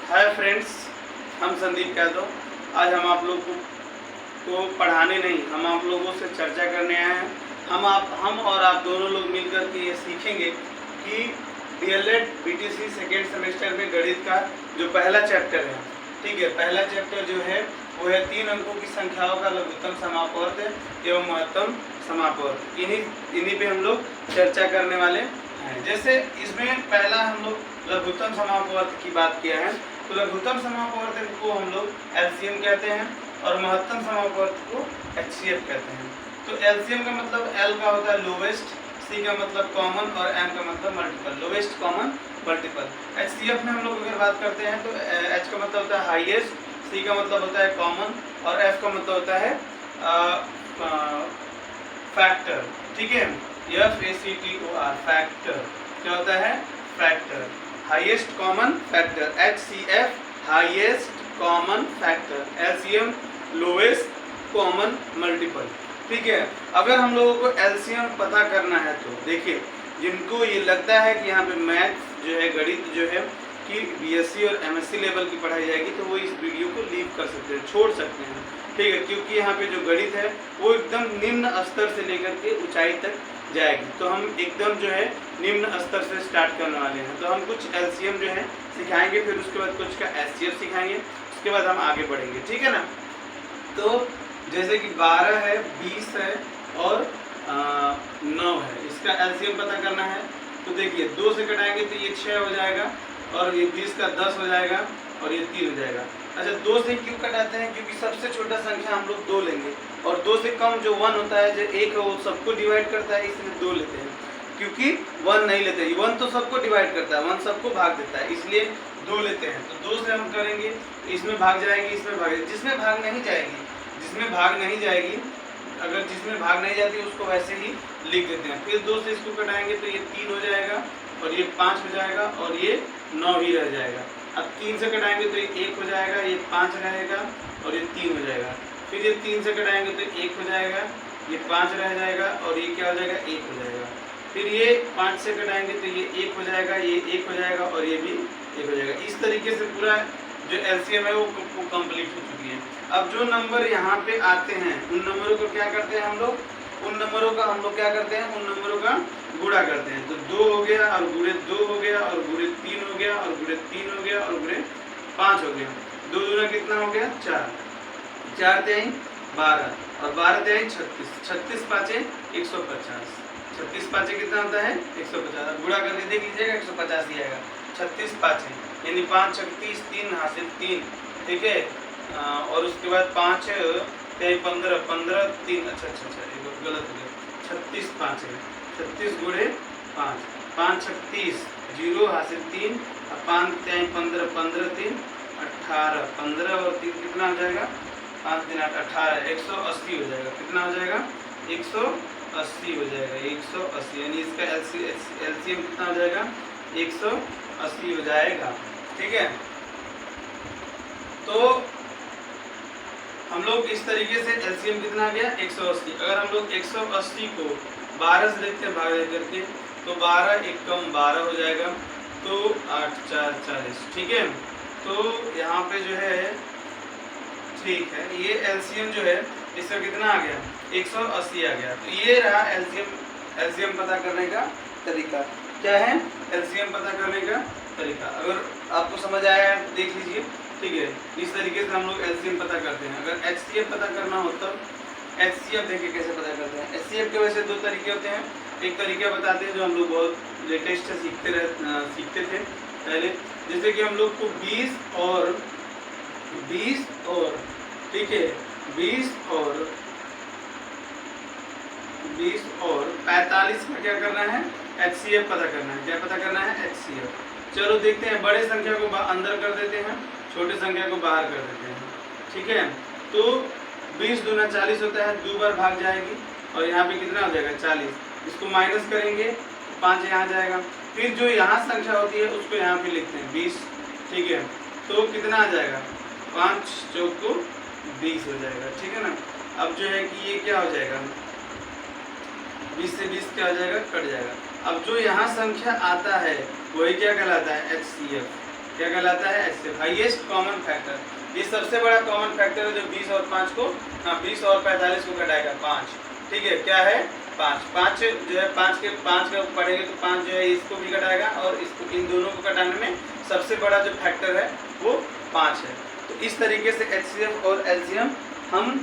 Hi friends, हम संदीप यादव। आज हम आप लोग को पढ़ाने नहीं, हम आप लोगों से चर्चा करने आए हैं। हम और आप दोनों लोग मिलकर के ये सीखेंगे कि डीएलएड बीटीसी सेकेंड सेमेस्टर में गणित का जो पहला चैप्टर है, ठीक है, पहला चैप्टर जो है वो है 3 अंकों की संख्याओं का लघुत्तम समापवर्त एवं महत्तम समापवर्त। इन्हीं पे हम लोग चर्चा करने वाले हैं। जैसे इसमें पहला हम लोग लघुत्तम समापवर्त की बात किया है, तो लघुत्तम समापवर्त को हम लोग एलसीएम कहते हैं और महत्तम समापवर्त को एचसीएफ कहते हैं। तो एलसीएम का मतलब एल का होता है लोवेस्ट, सी का मतलब कॉमन और एम का मतलब multiple, lowest common multiple. HCF में हम लोग अगर बात करते हैं तो एच का मतलब होता है हाईएस्ट, सी का मतलब होता है कॉमन और एफ का मतलब होता है फैक्टर, ठीक है, FACTOR फैक्टर। क्या होता है? Factor, highest common factor. HCF highest common factor, LCM lowest common multiple, ठीक है। अगर हम लोगों को LCM पता करना है तो देखिए, जिनको ये लगता है कि यहाँ पे मैथ्स जो है, गणित जो है कि BSc और MSc लेवल की पढ़ाई जाएगी, तो वो इस वीडियो को लीव कर सकते हैं, छोड़ सकते हैं, ठीक है, क्योंकि यहाँ पे जो गणित है वो एकदम निम्न स्तर से लेकर के ऊंचाई तक जाएगी। तो हम एकदम जो है निम्न स्तर से स्टार्ट करने वाले हैं। तो हम कुछ LCM जो है सिखाएंगे, फिर उसके बाद कुछ का HCF सिखाएंगे, उसके बाद हम आगे बढ़ेंगे, ठीक है ना। तो जैसे कि 12 है, 20 है और 9 है, इसका LCM पता करना है। तो देखिए 2 से कटाएंगे तो ये 6 हो जाएगा और ये 20 का 10 हो जाएगा और ये 3 हो जाएगा। अच्छा, 2 से क्यों कटाते हैं? क्योंकि सबसे छोटा संख्या हम लोग 2 लेंगे और 2 से कम जो 1 होता है, जो 1 है, वो सबको डिवाइड करता है, इसलिए 2 लेते हैं। क्योंकि 1 नहीं लेते, 1 तो सबको डिवाइड करता है, 1 सबको भाग देता है, इसलिए 2 लेते हैं। तो 2 से हम करेंगे, इसमें भाग जाएगी, इसमें भाग, जिसमें भाग नहीं जाएगी, जिसमें भाग नहीं जाएगी, अगर जिसमें भाग नहीं जाती उसको वैसे ही लिख देते हैं। फिर 2 से इसको कटाएंगे तो ये 3 हो जाएगा और ये 5 हो जाएगा और ये 9 ही रह जाएगा। अब 3 से कटाएंगे तो ये 1 हो जाएगा, ये 5 रहेगा और ये 3 हो जाएगा। फिर ये 3 से कटाएंगे तो 1 हो जाएगा, ये 5 रह जाएगा और ये क्या हो जाएगा? 1 हो जाएगा। फिर ये 5 से कटाएंगे तो ये 1 हो जाएगा, ये 1 हो जाएगा और ये भी 1 हो जाएगा। इस तरीके से पूरा जो LCM है वो कंप्लीट हो चुकी है। अब जो नंबर यहाँ पे आते हैं उन नंबरों को क्या करते हैं हम लोग? उन नंबरों का हम लोग क्या करते हैं? उन नंबरों का गुणा करते हैं। तो 2 हो गया और गुणे 2 हो गया और गुणे 3 हो गया और गुणे 3 हो गया और गुणे 5 हो गया। 2 दूना कितना हो गया? 4, 4 तिहाई 12 और 12 तिहाई 36, 36 पाँचे 150, 36 पाँचे कितना होता है? 150। गुणा करके देख लीजिएगा, 150 ही आएगा। 36 पाँचे यानी 5 छक 30, 3 हासिल 3, ठीक है। और उसके बाद 5 तिहाई 15, 15 3, अच्छा, गलत हो गया, 36 पाँचे 36 गुणे 5, 5 छक 30, 0 हासिल 3 और 5 तिहाई 15, 15 3 18, 15 और 3 कितना हो जाएगा? 5 दिन 8, 18, 180 हो जाएगा। कितना हो जाएगा? 180 हो जाएगा, 180, यानी इसका LCM कितना हो जाएगा? 180 हो जाएगा, ठीक है। तो हम लोग इस तरीके से LCM कितना आ गया? 180। अगर हम लोग 180 को 12 से देखते हैं भाग करके, तो 12 एकम 12 हो जाएगा, तो 8 4 40, ठीक है। तो यहाँ पे जो है, ठीक है, ये LCM जो है इसका कितना आ गया? 180 आ गया। तो ये रहा LCM पता करने का तरीका। क्या है? LCM पता करने का तरीका। अगर आपको समझ आया है देख लीजिए, ठीक है। इस तरीके से हम लोग LCM पता करते हैं। अगर HCF पता करना हो तो HCF देखिए कैसे पता करते हैं। HCF के वैसे 2 तरीके होते हैं। एक तरीका बताते हैं जो हम लोग बहुत लेटेस्ट सीखते थे पहले, जैसे कि हम लोग को 20 और ठीक है, 20 और 45 का क्या करना है? HCF पता करना है। क्या पता करना है? HCF। चलो देखते हैं, बड़े संख्या को अंदर कर देते हैं, छोटे संख्या को बाहर कर देते हैं, ठीक है। तो 20 दूना 40 होता है, 2 बार भाग जाएगी और यहाँ पे कितना हो जाएगा? 40। इसको माइनस करेंगे, 5 यहाँ जाएगा। फिर जो यहाँ संख्या होती है उसको यहाँ पे लिखते हैं 20, ठीक है। तो कितना आ जाएगा? 5 चौको 20 हो जाएगा, ठीक है ना। अब जो है कि ये क्या हो जाएगा? 20 से 20 क्या हो जाएगा? कट जाएगा। अब जो यहाँ संख्या आता है वही क्या कहलाता है? HCF, क्या कहलाता है? HCF, highest common factor. ये सबसे बड़ा कॉमन फैक्टर है जो 20 और 5 को 20 और 45 को घटाएगा 5। ठीक है, क्या है? 5 जो है 5 का पढ़ेंगे तो 5 जो है इसको भी घटाएगा और इसको, इन दोनों को घटाने में सबसे बड़ा जो फैक्टर है वो 5 है। तो इस तरीके से HCF और LCM हम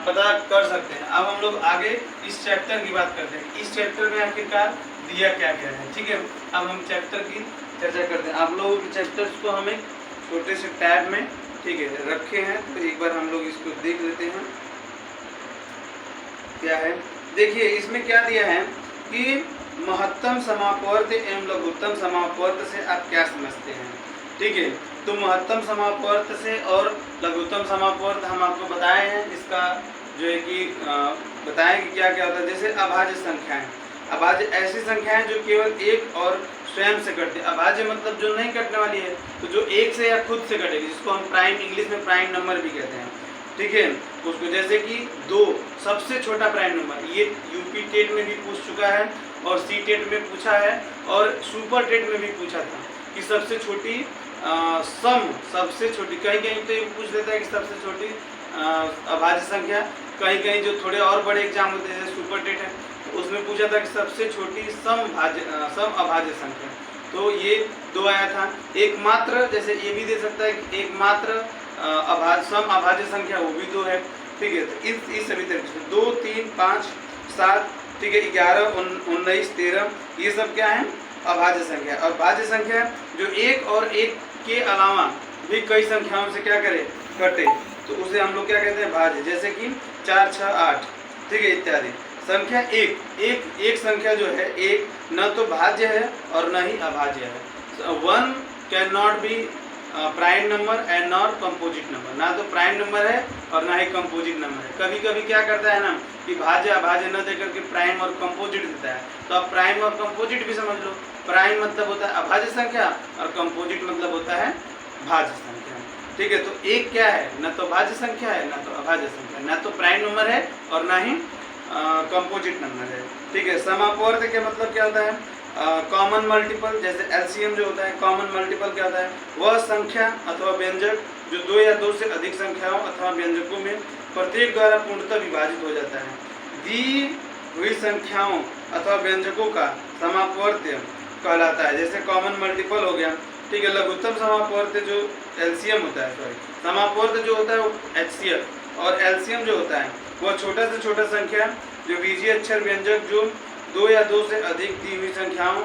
पता कर सकते हैं। अब हम लोग आगे इस चैप्टर की बात करते हैं, इस चैप्टर में आखिरकार दिया क्या क्या है। ठीक है, अब हम चैप्टर की चर्चा करते हैं। आप लोगों के चैप्टर्स को हम एक छोटे से टैब में, ठीक है, रखे हैं, तो एक बार हम लोग इसको देख लेते हैं क्या है। देखिए इसमें क्या दिया है कि महत्तम समापवर्त एवं लघुत्तम समापवर्त से आप क्या समझते हैं। ठीक है, तो महत्तम समापवर्त से और लघुत्तम समापवर्त हम आपको बताए हैं, इसका जो है कि बताएं कि क्या क्या होता है। जैसे अभाज्य संख्याएं, अभाज्य ऐसी संख्याएं जो केवल एक और स्वयं से कटती है। अभाज्य मतलब जो नहीं कटने वाली है, तो जो एक से या खुद से कटेगी, जिसको हम प्राइम, इंग्लिश में प्राइम नंबर भी कहते हैं। ठीक है, उसको जैसे कि 2 सबसे छोटा प्राइम नंबर, ये यूपी टेट में भी पूछ चुका है और सी टेट में पूछा है और सुपर टेट में भी पूछा था कि सबसे छोटी सम, सबसे छोटी, कहीं कहीं तो ये पूछ देता है कि सबसे छोटी अभाज्य संख्या, कहीं कहीं जो थोड़े और बड़े एग्जाम होते हैं जैसे सुपर टेट है तो उसमें पूछा था कि सबसे छोटी सम अभाज्य संख्या। तो ये 2 आया था। एकमात्र, जैसे ये भी दे सकता है कि एकमात्र सम अभाज्य संख्या, वो भी 2 है। ठीक है, तो इस सभी तरीके से 2, 3, 5, 7, ठीक है, 11, 19, 13, ये सब क्या है? अभाज्य संख्या। और भाज्य संख्या जो एक और एक के अलावा भी कई संख्याओं से क्या करे? कटे, तो उसे हम लोग क्या कहते हैं? भाज्य। जैसे कि 4, 6, 8, ठीक है, इत्यादि। संख्या एक संख्या जो है, एक न तो भाज्य है और न ही अभाज्य है। 1 can not be prime number and not composite number, ना तो प्राइम नंबर है और ना ही कंपोजिट नंबर है। कभी कभी क्या करता है ना कि भाज्य अभाज्य न देकर के प्राइम और कंपोजिट देता है, तो आप प्राइम और कंपोजिट भी समझ लो। प्राइम मतलब होता है अभाज्य संख्या और कंपोजिट मतलब होता है भाज्य संख्या। ठीक है, तो एक क्या है? न तो भाज्य संख्या है, न तो अभाज्य संख्या, न तो प्राइम नंबर है और ना ही कंपोजिट नंबर है। ठीक है, समापवर्त का मतलब क्या होता है? कॉमन मल्टीपल, जैसे LCM जो होता है, कॉमन मल्टीपल क्या होता है? वह संख्या अथवा व्यंजक जो 2 या 2 से अधिक संख्याओं अथवा व्यंजकों में प्रत्येक द्वारा पूर्णतः विभाजित हो जाता है। दी हुई संख्याओं अथवा व्यंजकों का समापवर्त कहलाता है। जैसे कॉमन मल्टीपल हो गया। ठीक है, लघुत्तम समापवर्त जो LCM होता है, सॉरी, समापवर्त जो होता है वो HCF, और LCM जो होता है वह छोटा से छोटा संख्या जो बीजीय अक्षर व्यंजक जो 2 या 2 से अधिक दी हुई संख्याओं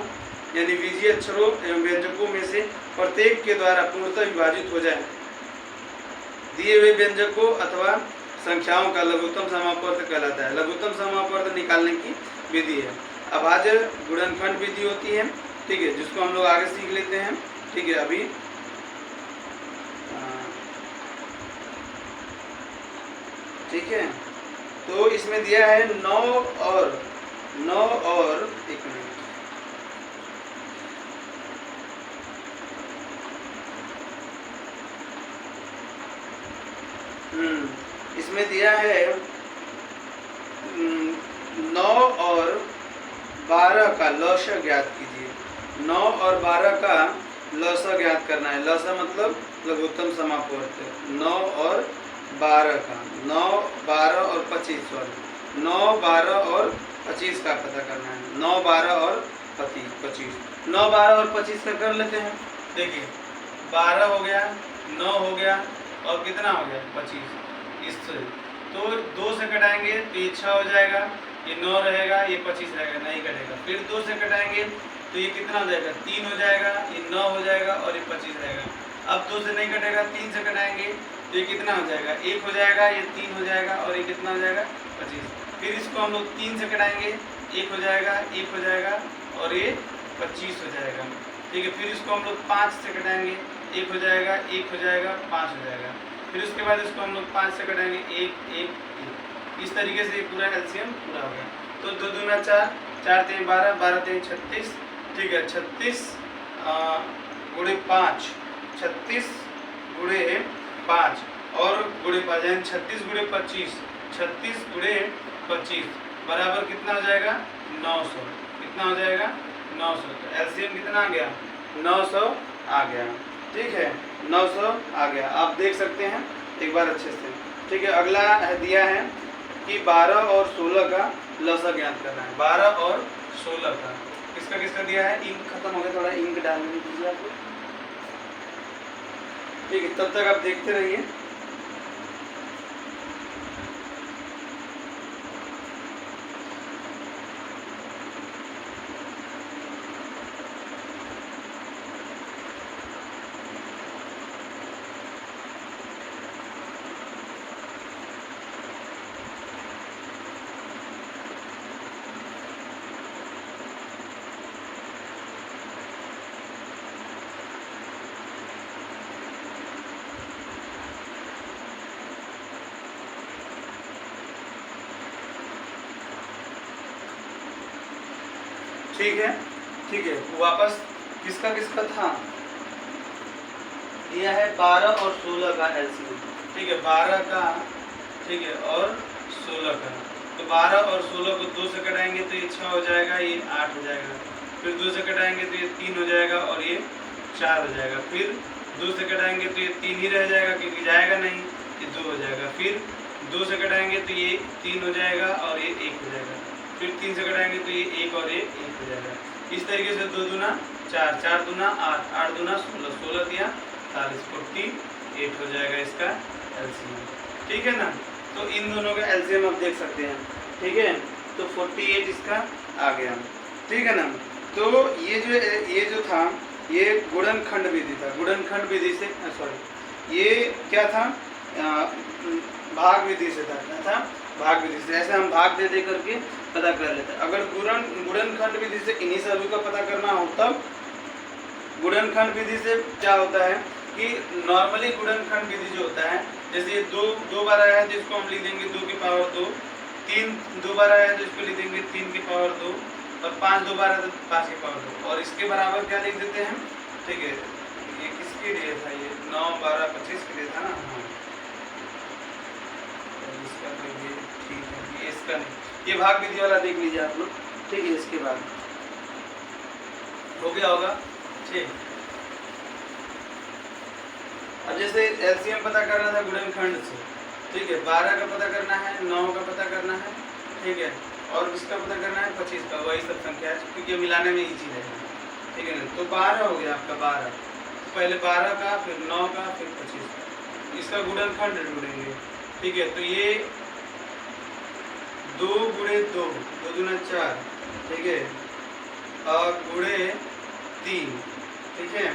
यानी बीजीय अक्षरों एवं व्यंजकों में से प्रत्येक के द्वारा पूर्णतः विभाजित हो जाए, दिए हुए व्यंजकों अथवा संख्याओं का लघुत्तम समापवर्त कहलाता है। लघुत्तम समापवर्त निकालने की विधि है। अभाज्य गुणनखंड विधि होती है। ठीक है, जिसको हम लोग आगे सीख लेते हैं। ठीक है, अभी ठीक है, तो इसमें दिया है 9 और 1 मिनट, इसमें दिया है 9 और 12 का लौसा ज्ञात कीजिए। 9 और 12 का लौसा ज्ञात करना है। लौसा मतलब लघुत्तम समापवर्त। 9 और 12 का, 9, 12 और 25, सॉरी, 9, 12 और 25 का पता करना है। 9, 12 और 25, 9, 12 और 25 का कर लेते हैं। देखिए 12 हो गया, 9 हो गया और कितना हो गया? 25। इससे तो 2 से कटाएंगे तो ये 6 हो जाएगा, ये 9 रहेगा, ये 25 रहेगा, नहीं कटेगा। फिर 2 से कटाएंगे तो ये कितना हो जाएगा? 3 हो जाएगा, ये 9 हो जाएगा और ये 25 रहेगा। अब 2 से नहीं कटेगा, 3 से कटाएंगे तो ये कितना हो जाएगा? 1 हो जाएगा, ये 3 हो जाएगा और ये कितना हो जाएगा? 25। फिर इसको हम लोग 3 से कटाएंगे, 1 हो जाएगा, 1 हो जाएगा और ये 25 हो जाएगा। ठीक है, फिर इसको हम लोग 5 से कटाएंगे, 1 हो जाएगा, 1 हो जाएगा, 5 हो जाएगा। फिर उसके बाद इसको हम लोग 5 से कटाएंगे, 1, 1, 1। इस तरीके से ये पूरा LCM पूरा हो गया। तो 2 दूना 4, 4 3 12, 12 3 36। ठीक है, 36 गुणे 5, 36 गुणे 5 और गुणे 5 यानी 36 गुणे 25, 36 गुणे 25 बराबर कितना हो जाएगा? 900। कितना हो जाएगा? 900। तो LCM कितना आ गया? 900 आ गया। ठीक है, 900 आ गया, आप देख सकते हैं एक बार अच्छे से। ठीक है, अगला दिया है कि 12 और 16 का लसा ज्ञात करना है। 12 और 16 का किसका किसका दिया है। इंक खत्म हो गया, थोड़ा इंक डालने दीजिए आपको। ठीक है, तब तक आप देखते रहिए। ठीक है, ठीक है, वापस किसका किसका था, दिया है 12 और 16 का एलसीएम। ठीक है, 12 का, ठीक है, और 16 का। तो 12 और 16 को 2 से कटाएंगे तो ये 6 हो जाएगा, ये 8 हो जाएगा। फिर 2 से कटाएंगे तो ये 3 हो जाएगा और ये 4 हो जाएगा। फिर 2 से कटाएंगे तो ये 3 ही रह जाएगा क्योंकि जाएगा नहीं, ये 2 हो जाएगा। फिर 2 से कटाएंगे तो ये 3 हो जाएगा और ये 1 हो जाएगा। फिर 3 से कटाएंगे तो ये 1 और ये 1 हो जाएगा। इस तरीके से 2 दूना 4, 4 दूना 8, 8 दूना 16, 16 दिया 40, 48 हो जाएगा इसका एलसीएम। ठीक है ना, तो इन दोनों का एलसीएम आप देख सकते हैं। ठीक है, तो 48 इसका आ गया। ठीक है ना, तो ये जो था ये गुणनखंड विधि था। गुणनखंड विधि से सॉरी ये क्या था, भाग विधि से था। क्या था, भाग विधि से। ऐसे हम भाग दे करके पता कर लेते हैं। अगर गुणनखंड विधि से इन्हीं सभी का पता करना हो तब गुणनखंड विधि से क्या होता है कि नॉर्मली गुणनखंड विधि जो होता है, जैसे ये दो बार आया है जिसको हम लिख देंगे 2 की पावर 2, 3 2 बार आया है तो इसको लिख देंगे 3 की पावर 2, और 5 2 बार आया तो 5 की पावर 2, और इसके बराबर क्या लिख देते हैं। ठीक है, ये किसके लिए था, ये 9 12 25 के लिए था ना। हाँ, इसका तो ये ठीक है, ये इसका नहीं, ये भाग विधि वाला देख लीजिए आप लोग। ठीक है, इसके बाद हो गया होगा। ठीक, अब जैसे एलसीएम पता करना था गुणनखंड से। ठीक है, 12 का पता करना है, 9 का पता करना है। ठीक है, और किसका पता करना है, 25 का। वही सब संख्या है क्योंकि मिलाने में इजी है। ठीक है ना, तो 12 हो गया आपका 12। तो पहले 12 का, फिर 9 का, फिर 25 का, इसका गुणनखंड ढूंढेंगे। ठीक है, तो ये 2 गुणे 2, 2 दूना 4। ठीक है, और गुणे 3। ठीक है,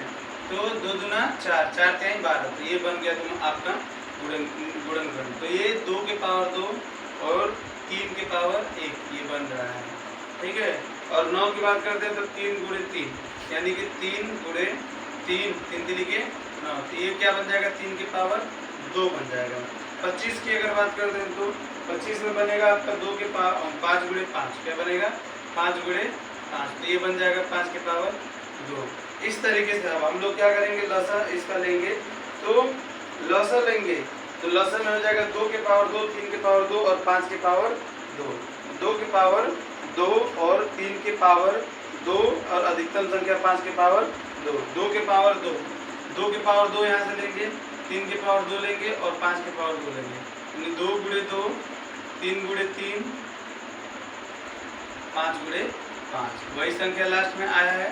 तो 2 दूना 4, 4 3 12, तो ये बन गया तुम आपका गुणनखंड। तो ये 2 के पावर 2 और 3 के पावर 1 ये बन रहा है। ठीक है, और 9 की बात करते हैं तो 3 गुणे 3, यानी कि 3 गुणे 3, 3 3 के 9, तो ये क्या बन जाएगा, 3 की पावर 2 बन जाएगा। 25 की अगर बात करते हैं तो 25 में बनेगा आपका 2 के पावर 5 गुणे 5, क्या बनेगा 5 गुणे 5, तो ये बन जाएगा 5 के पावर 2। इस तरीके से अब हम लोग क्या करेंगे, लसा इसका लेंगे, तो लसा लेंगे तो लसा में हो जाएगा 2 के पावर 2, 3 के पावर 2 और 5 के पावर 2, 2 के पावर 2 और 3 के पावर 2 और अधिकतम संख्या 5 के पावर 2, 2 के पावर 2, 2 के पावर 2 यहाँ से लेंगे, 3 के पावर 2 लेंगे और 5 के पावर 2 लेंगे, यानी 2 गुणे 2, 3 गुणे 3, 5 गुणे 5, वही संख्या लास्ट में आया है।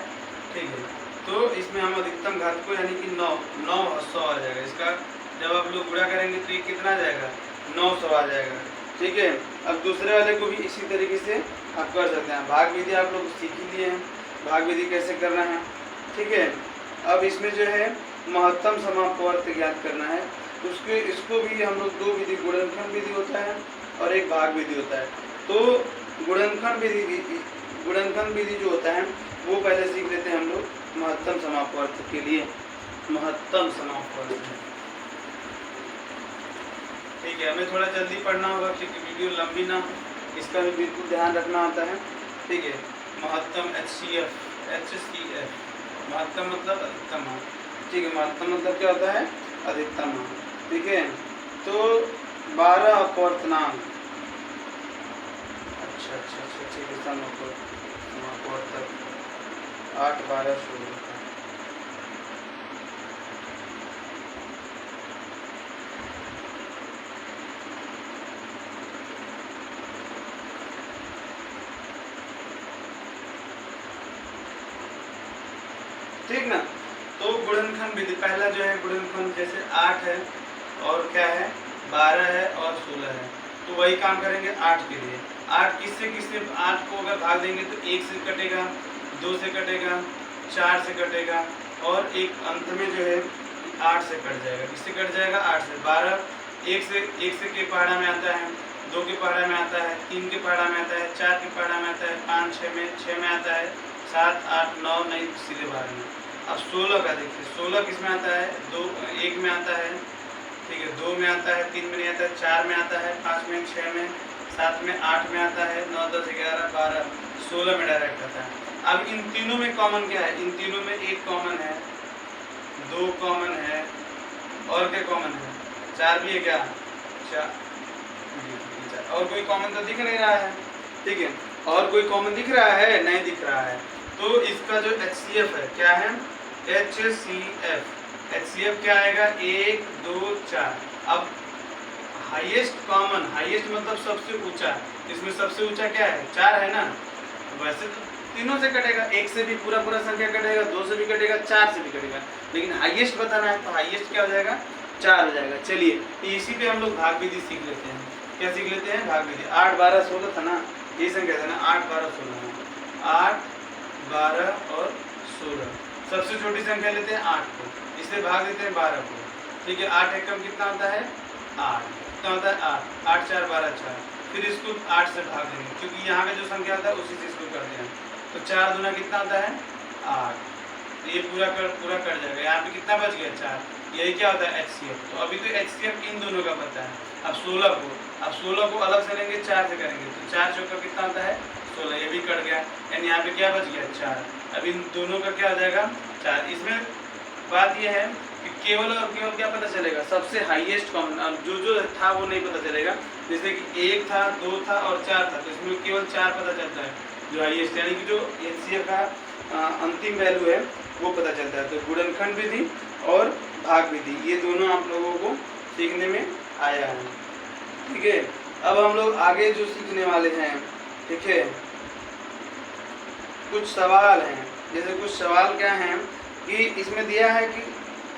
ठीक है, तो इसमें हम अधिकतम घात को यानी कि 9 900 आ जाएगा। इसका जब आप लोग गुणा करेंगे तो ये कितना आ जाएगा, 900 आ जाएगा। ठीक है, अब दूसरे वाले को भी इसी तरीके से आप कर सकते हैं। भाग विधि आप लोग सीख ही लिए हैं, भाग विधि कैसे करना है। ठीक है, अब इसमें जो है महत्तम समापवर्त ज्ञात करना है। उसके इसको भी हम लोग 2 विधि, गुणनखंड विधि होता है और एक भाग विधि होता है। तो गुणनखंड विधि जो होता है वो पहले सीख लेते हैं हम लोग महत्तम समापवर्त के लिए। महत्तम समापवर्त, ठीक है, हमें थोड़ा जल्दी पढ़ना होगा क्योंकि वीडियो लंबी ना हो, इसका भी बिल्कुल ध्यान रखना होता है। ठीक है, महत्तम HCF, महत्तम मतलब अधिकतम। ठीक है, महत्तम मतलब क्या होता है, अधिकतम। ठीक है, तो 12 अपवर्तनांक, अच्छा, ठीक है, समापवर्तक 8 12 16, ठीक ना। तो गुणनखंड विधि, पहला जो है गुणनखंड, जैसे 8 है और क्या है 12 है और 16 है, तो वही काम करेंगे 8 के लिए। 8 किससे किससे, 8 को अगर भाग देंगे तो 1 से कटेगा, 2 से कटेगा, 4 से कटेगा और एक अंत में जो है 8 से कट जाएगा। किससे कट जाएगा 8 से। 12 1 से के पहाड़ा में आता है, 2 के पहाड़ा में आता है, 3 के पहाड़ा में आता है, 4 के पहाड़ा में आता है, 5 6 में आता है, 7 8 9 नहीं सीधे 12 में। अब 16 का देखिए, 16 किस में आता है, 1 में आता है, ठीक है, 2 में आता है, 3 में नहीं आता है, 4 में आता है, 5 में, 6 में, 7 में, 8 में आता है, 9 10 11 12 16 में डायरेक्ट आता है। अब इन तीनों में कॉमन क्या है, इन तीनों में 1 कॉमन है, 2 कॉमन है और क्या कॉमन है, 4 भी है क्या, 4 और कोई कॉमन तो दिख नहीं रहा है, ठीक है, और कोई कॉमन दिख रहा है, नहीं दिख रहा है। तो इसका जो HCF है क्या है, HCF क्या आएगा 1 2 4। अब हाईएस्ट कॉमन, हाईएस्ट मतलब सबसे ऊंचा, इसमें सबसे ऊंचा क्या है 4 है ना, वैसे तो तीनों से कटेगा, 1 से भी पूरा संख्या कटेगा, 2 से भी कटेगा, 4 से भी कटेगा, लेकिन हाईएस्ट बताना है तो हाईएस्ट क्या हो जाएगा 4 हो जाएगा। चलिए इसी पे हम लोग भाग विधि सीख लेते हैं। क्या सीख लेते हैं, भाग विधि। 8 12 16 था ना, ये संख्या था ना 8 12 16, 8 12 और 16। सबसे छोटी संख्या लेते हैं 8 को, इससे भाग देते हैं 12 को, ठीक है। 8 एकम कितना होता है 8, कितना होता है 8, 8 4 12 4। फिर इसको 8 से भाग देंगे, क्योंकि यहाँ पे जो संख्या होता है उसी से इसको कर देंगे, तो 4 दूना कितना होता है 8, ये पूरा कट जाएगा। यहाँ पे कितना बच गया 4, यही क्या होता है HCF। तो अभी तो HCF इन दोनों का पता है। अब 16 को अलग से लेंगे, 4 से करेंगे, तो 4 चौका कितना होता है 16, ये भी कट गया, यानी यहाँ पे क्या बच गया 4। अब इन दोनों का क्या हो जाएगा 4। इसमें बात यह है कि केवल और केवल क्या पता चलेगा, सबसे हाईएस्ट कॉमन। अब जो था वो नहीं पता चलेगा, जैसे कि 1 था 2 था और 4 था, तो इसमें केवल 4 पता चलता है जो हाईएस्ट, यानी कि जो HCF का अंतिम वैल्यू है वो पता चलता है। तो गुणनखंड विधि और भाग विधि, ये दोनों आप लोगों को सीखने में आया है, ठीक है। अब हम लोग आगे जो सीखने वाले हैं, ठीक है, कुछ सवाल हैं। जैसे कुछ सवाल क्या हैं कि इसमें दिया है कि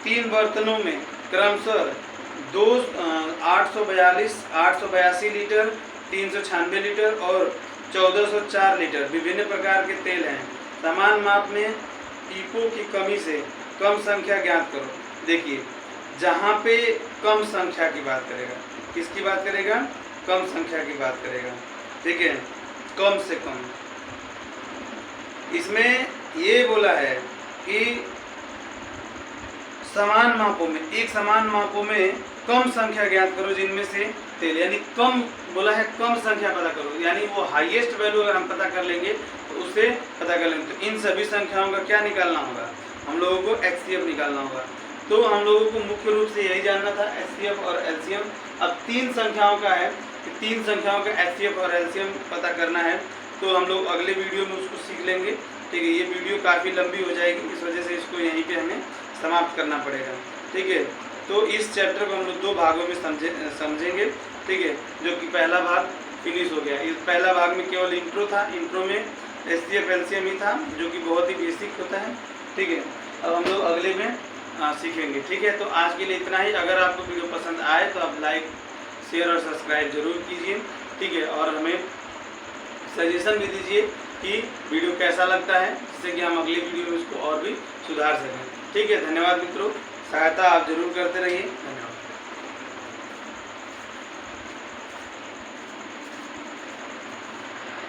3 बर्तनों में क्रमशः 842 882 लीटर, 396 लीटर और 1404 लीटर विभिन्न प्रकार के तेल हैं। समान माप में ईपो की कमी से कम संख्या ज्ञात करो। देखिए, जहाँ पे कम संख्या की बात करेगा, किसकी बात करेगा, कम संख्या की बात करेगा, ठीक है, कम से कम। इसमें ये बोला है कि समान मापों में, एक समान मापों में कम संख्या ज्ञात करो जिनमें से तेल, यानी कम बोला है, कम संख्या पता करो, यानी वो हाईएस्ट वैल्यू अगर हम पता कर लेंगे तो उससे पता कर लेंगे। तो इन सभी संख्याओं का क्या निकालना होगा, हम लोगों को HCF निकालना होगा। तो हम लोगों को मुख्य रूप से यही जानना था, HCF और LCM। अब 3 संख्याओं का है कि 3 संख्याओं का HCF और LCM पता करना है, तो हम लोग अगले वीडियो में उसको सीख लेंगे, ठीक है। ये वीडियो काफ़ी लंबी हो जाएगी, इस वजह से इसको यहीं पे हमें समाप्त करना पड़ेगा, ठीक है। तो इस चैप्टर को हम लोग 2 भागों में समझेंगे, ठीक है, जो कि पहला भाग फिनिश हो गया। इस पहला भाग में केवल इंट्रो था, इंट्रो में HCF LCM ही था, जो कि बहुत ही बेसिक होता है, ठीक है। अब हम लोग अगले में सीखेंगे, ठीक है। तो आज के लिए इतना ही। अगर आपको वीडियो पसंद आए तो आप लाइक शेयर और सब्सक्राइब जरूर कीजिए, ठीक है, और हमें सजेशन भी दीजिए कि वीडियो कैसा लगता है, जिससे कि हम अगली वीडियो में उसको और भी सुधार सकें, ठीक है। धन्यवाद मित्रों, सहायता आप जरूर करते रहिए, धन्यवाद।